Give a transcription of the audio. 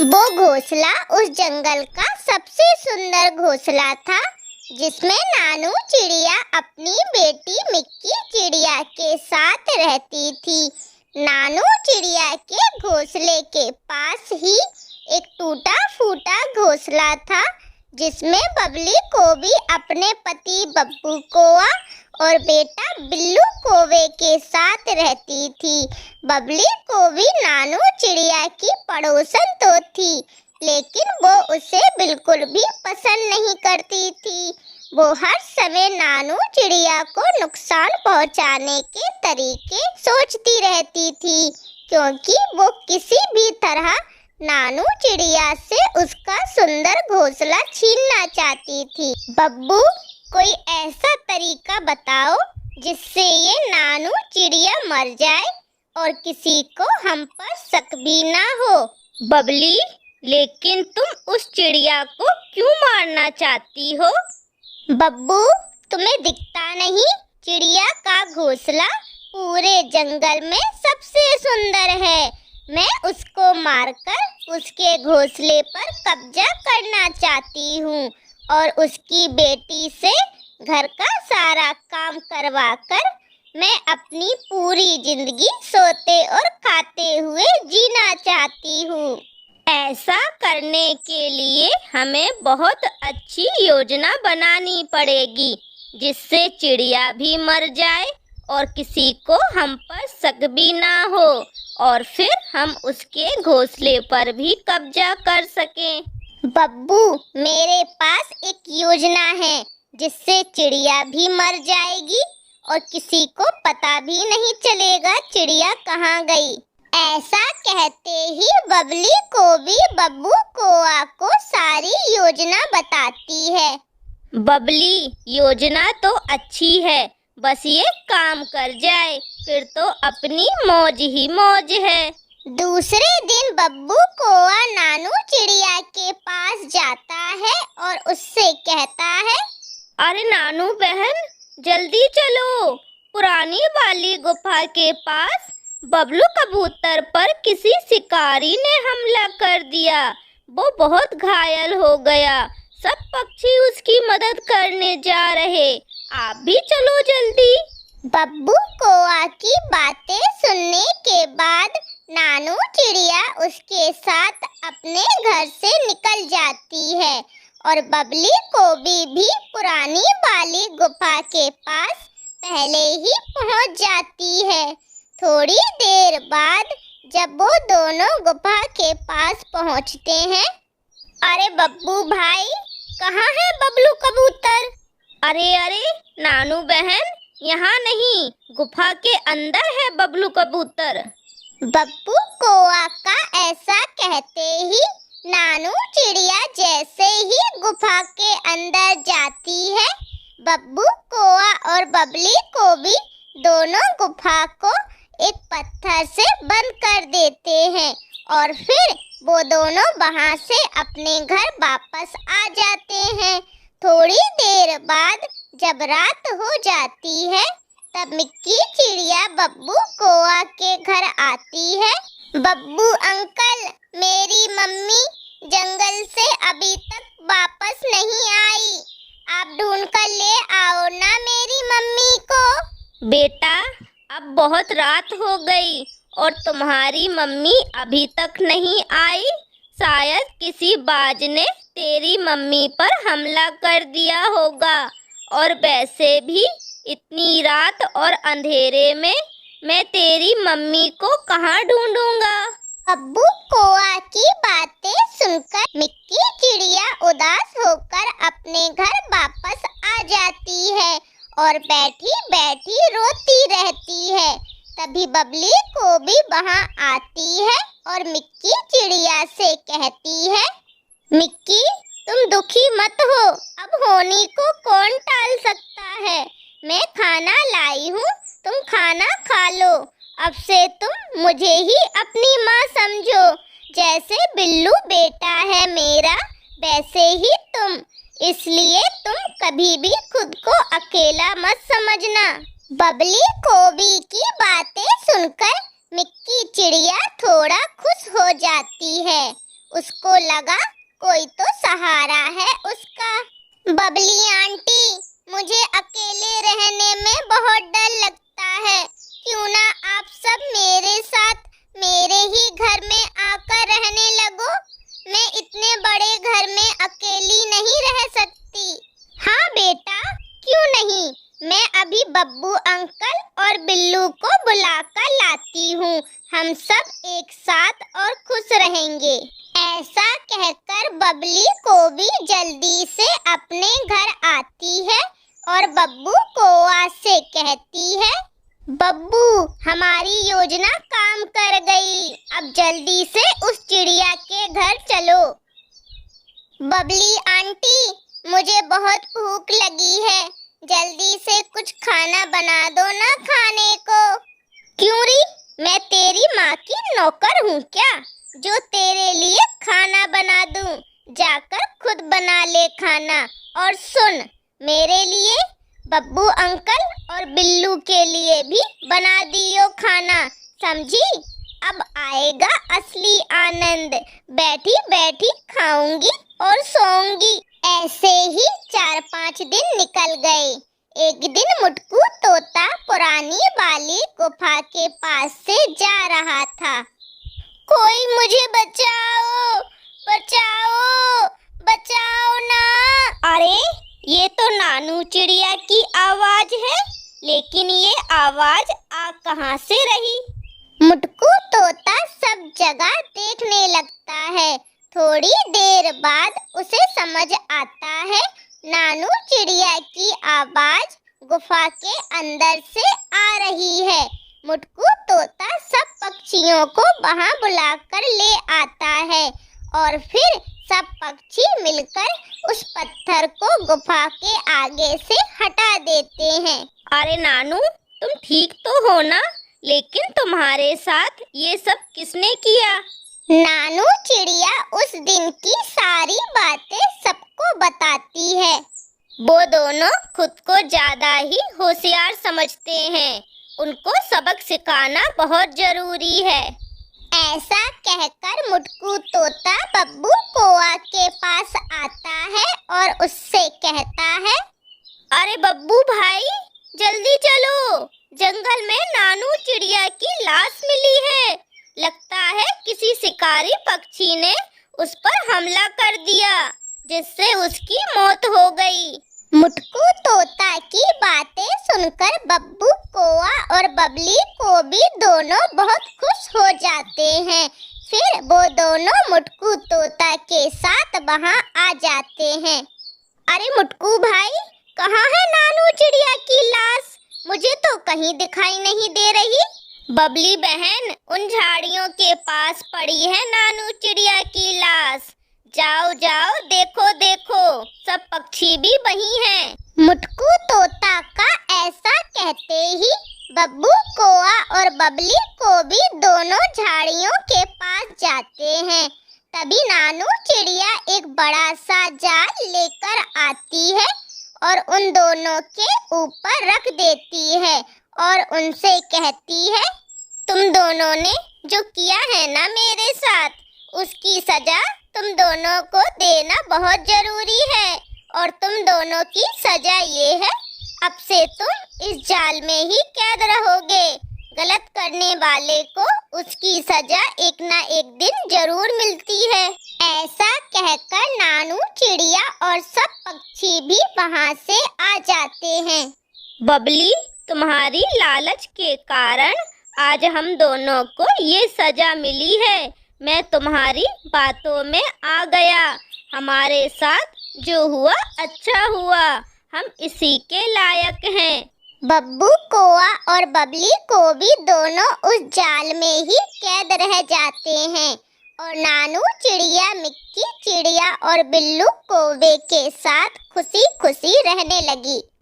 वो घोंसला उस जंगल का सबसे सुंदर घोंसला था, जिसमें नानू चिड़िया अपनी बेटी मिक्की चिड़िया के साथ रहती थी। नानू चिड़िया के घोंसले के पास ही एक टूटा फूटा घोंसला था, जिसमें बबली को भी अपने पति बब्बू कौवा और बेटा बिल्लू कौवे के साथ रहती थी। बबली को भी नानू चिड़िया की पड़ोसन तो थी, लेकिन वो उसे बिल्कुल भी पसंद नहीं करती थी। वो हर समय नानू चिड़िया को नुकसान पहुंचाने के तरीके सोचती रहती थी, क्योंकि वो किसी भी तरह नानू चिड़िया से उसका सुंदर घोंसला छीनना चाहती थी। बब्बू, कोई ऐसा तरीका बताओ जिससे ये नानू चिड़िया मर जाए और किसी को हम पर शक भी ना हो। बबली, लेकिन तुम उस चिड़िया को क्यों मारना चाहती हो? बब्बू, तुम्हें दिखता नहीं? चिड़िया का घोंसला पूरे जंगल में सबसे सुंदर है। मैं उसको मारकर उसके घोंसले पर कब्जा करना चाहती हूँ और उसकी बेटी से घर का सारा काम करवाकर मैं अपनी पूरी जिंदगी सोते और खाते हुए जीना चाहती हूँ। ऐसा करने के लिए हमें बहुत अच्छी योजना बनानी पड़ेगी, जिससे चिड़िया भी मर जाए और किसी को हम पर शक भी ना हो, और फिर हम उसके घोंसले पर भी कब्जा कर सकें। बब्बू, मेरे पास एक योजना है जिससे चिड़िया भी मर जाएगी और किसी को पता भी नहीं चलेगा चिड़िया कहाँ गई। ऐसा कहते ही बबली को भी बब्बू कौवा को सारी योजना बताती है। बबली, योजना तो अच्छी है, बस ये काम कर जाए फिर तो अपनी मौज ही मौज है। दूसरे दिन बब्बू कौवा नानू चिड़िया के पास जाता है और उससे कहता है, अरे नानू बहन, जल्दी चलो, पुरानी वाली गुफा के पास बबलू कबूतर पर किसी शिकारी ने हमला कर दिया। वो बहुत घायल हो गया। सब पक्षी उसकी मदद करने जा रहे, आप भी चलो जल्दी। बब्बू कौवा की बातें सुनने के बाद नानू चिड़िया उसके साथ अपने घर से निकल जाती है और बबली को भी पुरानी वाली गुफा के पास पहले ही पहुंच जाती है। थोड़ी देर बाद जब वो दोनों गुफा के पास पहुंचते हैं, अरे बब्बू भाई, कहाँ है बबलू कबूतर? अरे नानू बहन, यहाँ नहीं, गुफा के अंदर है बबलू कबूतर। बब्बू कौवा का ऐसा कहते ही नानू चिड़िया जैसे ही गुफा के अंदर जाती है, बब्बू कौवा और बबली को भी दोनों गुफा को एक पत्थर से बंद कर देते हैं और फिर वो दोनों वहां से अपने घर वापस आ जाते हैं। थोड़ी देर बाद जब रात हो जाती है, तब मिक्की चिड़िया बब्बू कौवा के घर आती है। बब्बू अंकल, मेरी मम्मी जंगल से अभी तक वापस नहीं आई, आप ढूंढ कर ले आओ ना मेरी मम्मी को। बेटा, अब बहुत रात हो गई और तुम्हारी मम्मी अभी तक नहीं आई। शायद किसी बाज ने तेरी मम्मी पर हमला कर दिया होगा, और वैसे भी इतनी रात और अंधेरे में मैं तेरी मम्मी को कहाँ ढूंढूंगा। बब्बू कौवा की बातें सुनकर मिक्की चिड़िया उदास होकर अपने घर वापस आ जाती है और बैठी बैठी रोती रहती है। तभी बबली को भी वहां आती है और मिक्की चिड़िया से कहती है, मिक्की, तुम दुखी मत हो, अब होनी को कौन टाल सकता है। मैं खाना लाई हूँ, तुम खाना खा लो। अब से तुम मुझे ही अपनी माँ समझो। जैसे बिल्लू बेटा है मेरा, वैसे ही तुम, इसलिए तुम कभी भी खुद को अकेला मत समझना। बबली कोबी की बातें सुनकर मिक्की चिड़िया थोड़ा खुश हो जाती है। उसको लगा कोई तो सहारा है उसका। बबली आंटी, मुझे अकेले रहने में बहुत डर लगता है। क्यों ना आप सब मेरे साथ मेरे ही घर में आकर रहने लगो। मैं इतने बड़े घर में अकेली नहीं रह सकती। हाँ बेटा, क्यों नहीं। मैं अभी बब्बू अंकल और बिल्लू को बुलाकर लाती हूँ। हम सब एक साथ और खुश रहेंगे। ऐसा कहकर बबली को भी जल्दी से अपने घर आती है और बब्बू कौआ से कहती है, बब्बू, हमारी योजना काम कर गई। अब जल्दी से उस चिड़िया के घर चलो। बबली आंटी, मुझे बहुत भूख लगी है। जल्दी से कुछ खाना बना दो ना खाने को। क्यों री, मैं तेरी माँ की नौकर हूँ क्या, जो तेरे लिए खाना बना दूँ? जाकर खुद बना ले खाना। और सुन, मेरे लिए, बब्बू अंकल और बिल्लू के लिए भी बना दियो खाना, समझी? अब आएगा असली आनंद। बैठी बैठी खाऊंगी और सोऊंगी। ऐसे ही 4-5 दिन निकल गए। एक दिन मुटकू तोता पुरानी वाली गुफा के पास से जा रहा था। कोई मुझे बचाओ, बचाओ, बचाओ ना। अरे, ये तो नानू चिड़िया की आवाज है, लेकिन ये आवाज आ कहाँ से रही? मुटकू तोता सब जगह देखने लगता है। थोड़ी देर बाद उसे समझ आता है, नानू चिड़िया की आवाज गुफा के अंदर से आ रही है। मुटकू तोता सब पक्षियों को वहां बुलाकर ले आता है और फिर सब पक्षी मिलकर उस पत्थर को गुफा के आगे से हटा देते हैं। अरे नानू, तुम ठीक तो हो ना? लेकिन तुम्हारे साथ ये सब किसने किया? नानू चिड़िया उस दिन की सारी बातें सबको बताती है। वो दोनों खुद को ज्यादा ही होशियार समझते हैं। उनको सबक सिखाना बहुत जरूरी है। ऐसा कहकर मुटकू तोता बब्बू कौआ के पास आता है और उससे कहता है, अरे बब्बू भाई, जल्दी चलो, जंगल में नानू चिड़िया की लाश मिली है। लगता है किसी शिकारी पक्षी ने उस पर हमला कर दिया, जिससे उसकी मौत हो गई। मुटकू तोता की बातें सुनकर बब्बू कौआ और बबली को भी दोनों बहुत खुश हो जाते हैं। फिर वो दोनों मुटकू तोता के साथ वहां आ जाते हैं। अरे मुटकू भाई, कहाँ है नानू चिड़िया की लाश? मुझे तो कहीं दिखाई नहीं दे रही। बबली बहन, उन झाड़ियों के पास पड़ी है नानू चिड़िया की लाश। जाओ जाओ, देखो देखो, सब पक्षी भी वही हैं। मुटकू तोता का ऐसा कहते ही बब्बू कौआ और बबली को भी दोनों झाड़ियों के पास जाते हैं। तभी नानू चिड़िया एक बड़ा सा जाल लेकर आती है और उन दोनों के ऊपर रख देती है और उनसे कहती है, तुम दोनों ने जो किया है ना मेरे साथ, उसकी सजा तुम दोनों को देना बहुत जरूरी है। और तुम दोनों की सजा ये है, अब से तुम इस जाल में ही कैद रहोगे। गलत करने वाले को उसकी सजा एक ना एक दिन जरूर मिलती है। ऐसा कहकर नानू चिड़िया और सब पक्षी भी वहां से आ जाते हैं। बबली, तुम्हारी लालच के कारण आज हम दोनों को ये सजा मिली है। मैं तुम्हारी बातों में आ गया। हमारे साथ जो हुआ अच्छा हुआ, हम इसी के लायक हैं। बब्बू कौआ और बबली को भी दोनों उस जाल में ही कैद रह जाते हैं और नानू चिड़िया, मिक्की चिड़िया और बिल्लू कौवे के साथ खुशी खुशी रहने लगी।